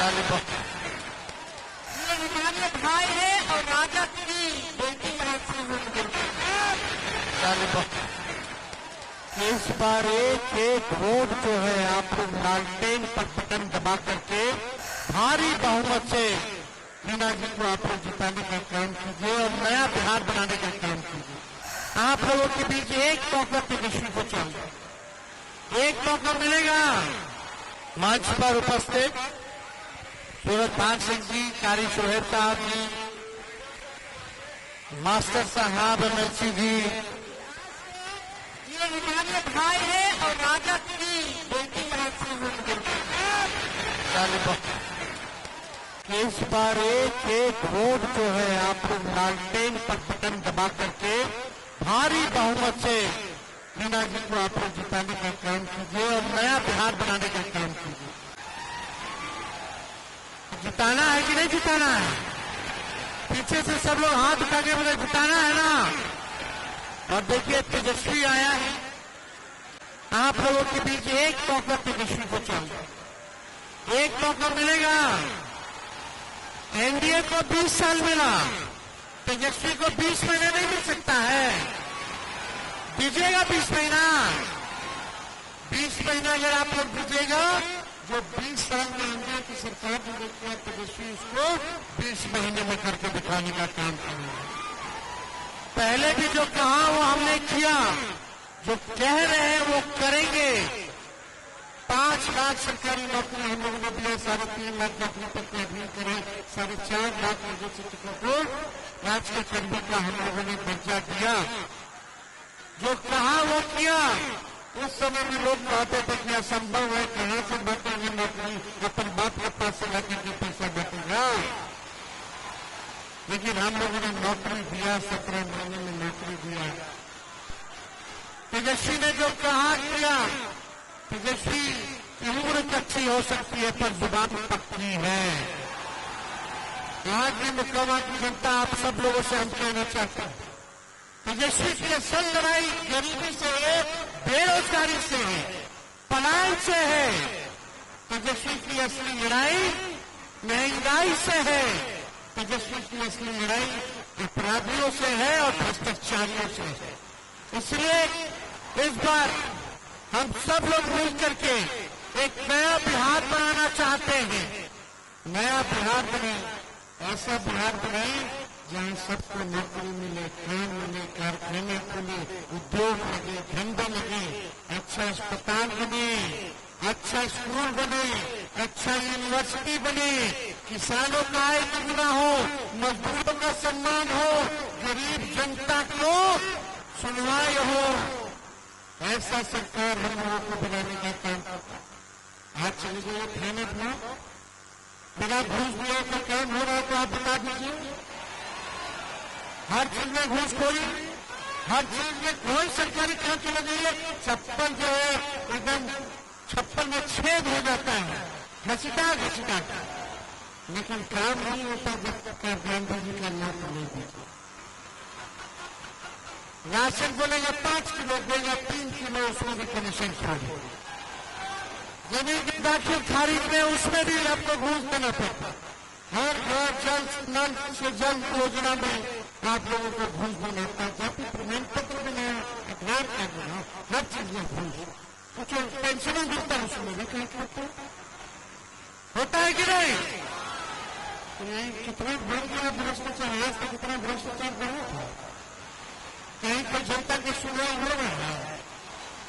ये हमारे भाई है और राजा की बेटी इस बार एक वोट जो है आप लोग लालटेन पर बटन दबा करके भारी बहुमत से मीना जी को आप लोग जिताने का काम कीजिए और नया बिहार बनाने का काम कीजिए। आप लोगों के बीच एक मौका तेजस्वी को चाहिए, एक मौका मिलेगा। मंच पर उपस्थित सूरजभान सिंह जी, कारी शोहेब साहब जी, मास्टर साहब, एमएलसी जी, ये हमारे भाई है और राजा की बेटी इस बार एक वोट जो है आप लोग लालटेन पर बटन दबा करके भारी बहुमत से मीना जी को आप लोग जिताने का काम कीजिए और नया बिहार बनाने का काम कीजिए। जिताना है कि नहीं जिताना है? पीछे से सब लोग हाथ उठा के बोले जिताना है ना। और देखिए तेजस्वी आया है। आप लोगों के बीच एक मौका तेजस्वी को चाहिए, एक मौका मिलेगा। एनडीए को 20 साल मिला, तेजस्वी को 20 महीने नहीं मिल सकता है। दीजिएगा 20 महीना, 20 महीना अगर आप लोग दीजिएगा, जो 20 साल में एनडीए की सरकार ने देखा, तेजस्वी उसको 20 महीने में करके दिखाने का काम करेगा। पहले भी जो कहा वो हमने किया, जो कह रहे हैं वो करेंगे। 5 लाख सरकारी नौकरी हम लोगों ने दिया, 3.5 लाख नौकरी तक का अध्ययन करें, 4.5 लाख निजी शिक्षकों को राजकीय कर्मी का हम लोगों ने दर्जा दिया। जो कहा वो किया। उस समय में लोग कहते थे कि असंभव है, कहां से बांटेंगे नौकरी, अपन बाप के पास से लाके के पैसा बांटेगा। लेकिन हम लोगों ने नौकरी दिया, 17 महीने में नौकरी दिया। तेजस्वी ने जो कहा किया। तेजस्वी की उम्र कच्ची हो सकती है पर जुबान पक्की है। आज की मुकामा की जनता आप सब लोगों से हम कहना चाहते हैं, तेजस्वी की असल लड़ाई गरीबी से है, बेरोजगारी से है, पलायन से है। तेजस्वी की असली लड़ाई महंगाई से है। तेजस्वी की असली लड़ाई अपराधियों से है और भ्रष्टाचारियों से है। इसलिए इस बार हम सब लोग मिल करके एक नया बिहार बनाना चाहते हैं। नया बिहार बने, ऐसा बिहार बने जहां सबको नौकरी मिले, काम मिले, कारखाने खुले, उद्योग लगे, धंधे लगे, अच्छा अस्पताल बने, अच्छा स्कूल बने, अच्छा यूनिवर्सिटी बने, किसानों का आय दुगना हो, मजदूरों का सम्मान हो, गरीब जनता को सुनवाई हो। ऐसा सरकार हम लोगों को बनाने का काम करता। आज चले जाइए थाने में, बिना घूस दिए का काम हो रहा है तो आप बता दीजिए। हर चीज में घूसखोरी, हर चीज में कोई सरकारी काम चला जाइए, चप्पल जो है एकदम छप्पल में छेद हो जाता है, घसीटा घसीटा। लेकिन काम नहीं होता जब तक गांधी का नाम नहीं दीजिए। राशन बोलेगा 5 किलो, देगा 3 किलो, उसमें भी कमीशन छोड़े। जमीन की दाखिल खारिज में उसमें भी आपको घूस देना पड़ता। हर घर जल नल से जल योजना में आप लोगों को घूस देना पड़ता। जाति प्रमाण पत्र बनाया, आधार कार्ड बनाओ, हर चीज में घूस। कुछ पेंशन मिलता है उसमें भी क्या करता होता है कि नहीं? कितना बढ़ गया भ्रष्टाचार, आज तक कितना भ्रष्टाचार बढ़ा था। कहीं पर जनता की सुनवाई हो रहा है,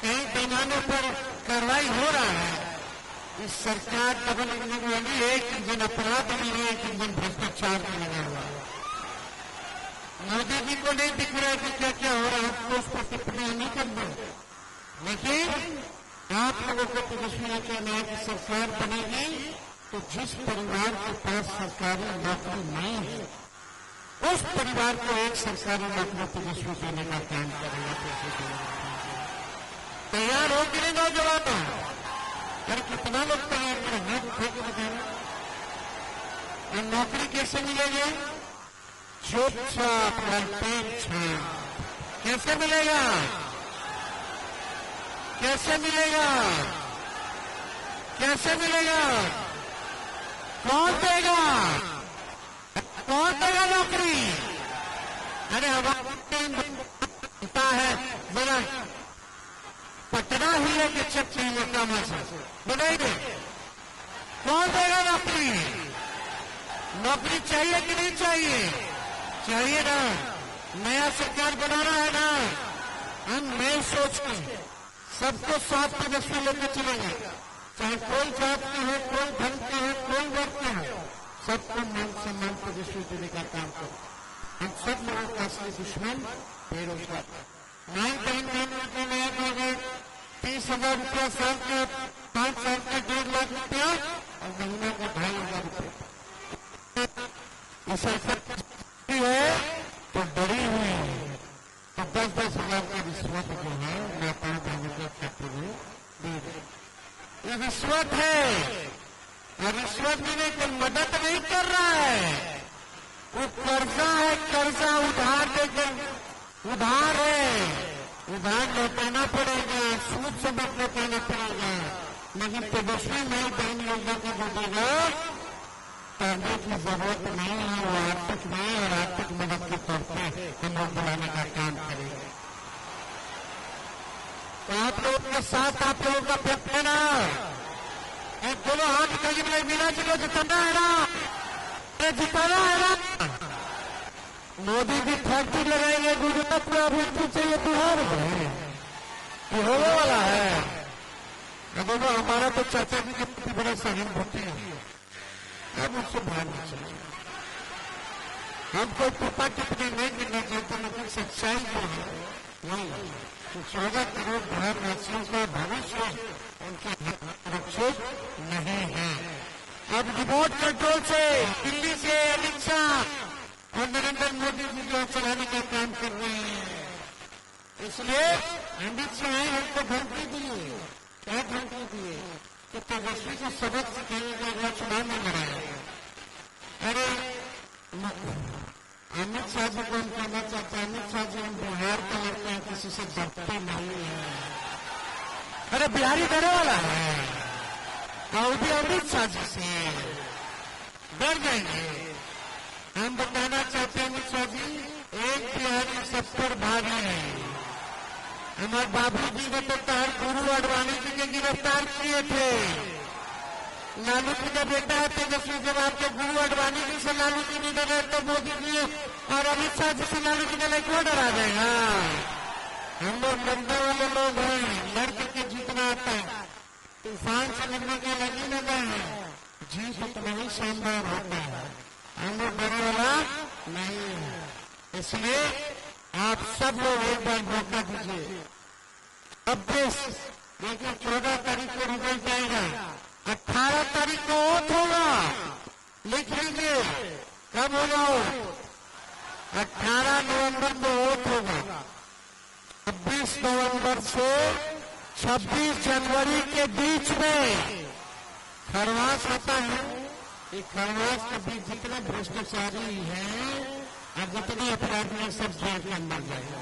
कहीं पैमाने पर कार्रवाई हो रहा है। इस सरकार का बनने वाली एक इंजन अपराध में है, एक इंजन भ्रष्टाचार में लगा हुआ है। मोदी जी को नहीं दिख रहा है कि क्या क्या हो रहा है, हमको उस पर टिप्पणी नहीं करना। लेकिन आप लोगों को तेजस्वी ने कहना है कि सरकार बनेगी तो जिस परिवार के पास सरकारी नौकरी नहीं है, उस परिवार को एक सरकारी नौकरी तेजस्वी देने का काम करेगा। तैयार हो कि नहीं नौजवान? अरे कितना लोग तैयार करें, हाथ उठा के बताना। और नौकरी कैसे मिलेगी? चुपचाप लालटेन छाप। कैसे मिलेगा? कैसे मिलेगा? कैसे मिलेगा? कौन देगा? कौन देगा नौकरी? अरे हमारा है जरा पटना ही है कि चेक चाहिए काम से बनाइए। कौन देगा नौकरी? नौकरी चाहिए कि नहीं चाहिए? चाहिए ना। नया सरकार बनाना है ना, हम नई सोच के सबको साथ तेजस्वी लेकर चलेंगे। चाहे कोई जात के हो, कोई धर्म के हो, कोई वर्ग के हो, सबको मान सम्मान तेजस्वी देने का काम करो। हम सब लोगों का असली दुश्मन बेरोजगार। 9 महीने के नया हो गए 30,000 रुपया साल का, 5 साल का 1.5 लाख रुपया और महीने का 2,500 रुपया। इस सरकार है तो बड़ी हुई तो 10-10 हजार का रिश्वत जो है नेपाल के खाते में दे दे। ये रिश्वत है और रिश्वत देने की मदद नहीं कर रहा है, वो कर्जा है। कर्जा उधार देकर उधार है, उधार लौटाना पड़ेगा, सूद समेत लौटाना पड़ेगा। लेकिन तेजस्वी नई बहन योजना का जो देगा करने की जरूरत नहीं है, वो आर्थिक नहीं और आर्थिक मदद के तौर पर हम लोग बढ़ाने का काम करेंगे। तो आप लोगों के साथ आप लोगों का प्रयत्न एक दोनों हाथ कहीं में मीना जी को जिताना है ना, जिताना है ना। मोदी जी फैक्ट्री लगाएंगे गुजरात में, अभी चाहिए बिहार में, ये होने वाला है। दोनों हमारा तो चाचा जी के प्रति बड़ा सहानुभूति है, अब उससे बाहर नहीं चले। हम कोई कृपा टिप्पणी नहीं करना चाहते, लेकिन सच्चाई जो है वही तो 14 करोड़ भारतवासियों का भविष्य उनके सुरक्षित नहीं है। अब रिमोट कंट्रोल से दिल्ली से अमित शाह और नरेंद्र मोदी जी जो चलाने का काम कर रहे हैं, इसलिए अमित शाह हमको धमकी दिए। क्या धमकी दिए? कि तेजस्वी को सबक सिखाएंगे अगर चुनाव में लड़ाएगा। अरे अमित शाह जी को हम कहना चाहते हैं, अमित शाह जी हम बिहार का लड़ते हैं, किसी से डरते नहीं है। अरे बिहारी डरे वाला है और भी अमित शाह जी से डर जाएंगे। हम बताना चाहते हैं अमित शाह जी, एक बिहारी सब पर भारी है। हमारे बाबू जी ने तो गुरु अडवाणी जी के गिरफ्तार किए थे। लालू जी का बेटा है तेजस्वी, जब आपके गुरु अडवाणी जी से लालू जी नहीं डरे तो मोदी जी और अमित शाह जी से लालू जी ने क्यों डरा जाएगा? हम लोग लड़ने वाले लोग हैं, लड़ करके जीतना आता है। तूफान से लड़ने का लगी लगा है, जीत उतना ही शानदार होता है। हम लोग डरे वाला नहीं है। इसलिए आप सब लोग एक बार मौका दीजिए। 26 देखिए 14 तारीख को रिजल्ट आएगा, 18 तारीख को वोट होगा। लिख लीजिए कब होगा? 18 नवंबर को वोट होगा। 26 नवंबर से 26 जनवरी के बीच में खरवास होता है। ये खरवास के बीच जितने भ्रष्टाचारी हैं और जितने अपराधी हैं सब जेल के अंदर जाएगा।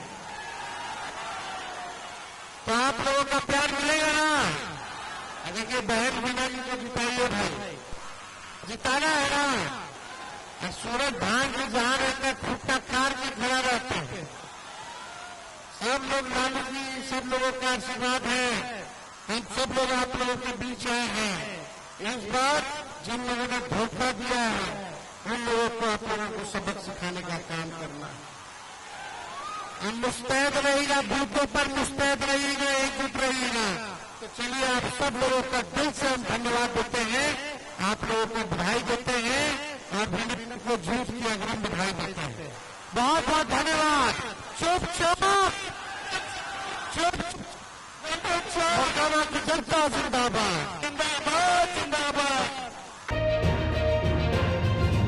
तो आप लोगों का प्यार मिलेगा ना। देखिए बहन मीना जी को जिताइए भाई, जिताना है ना। सूरज धान के जहां रहता खुट्टा कार के खड़ा रहता है। सब लोग लालू जी, सब लोगों का आशीर्वाद है। हम सब लोग आप लोगों के बीच आए हैं। इस बार जिन लोगों ने धोखा दिया है उन लोगों को आप लोगों को सबक सिखाने का काम करना है। हम मुस्तैद रहेगा, बूथों पर मुस्तैद रहेगा, एकजुट रहेगा। तो चलिए आप सब लोगों का दिल से हम धन्यवाद देते हैं, आप लोगों को बधाई देते हैं और भिन्न को झूठ की अग्रिम बधाई देते हैं। बहुत बहुत धन्यवाद। चुप चुप चुप चुप, जनता जिंदाबाद।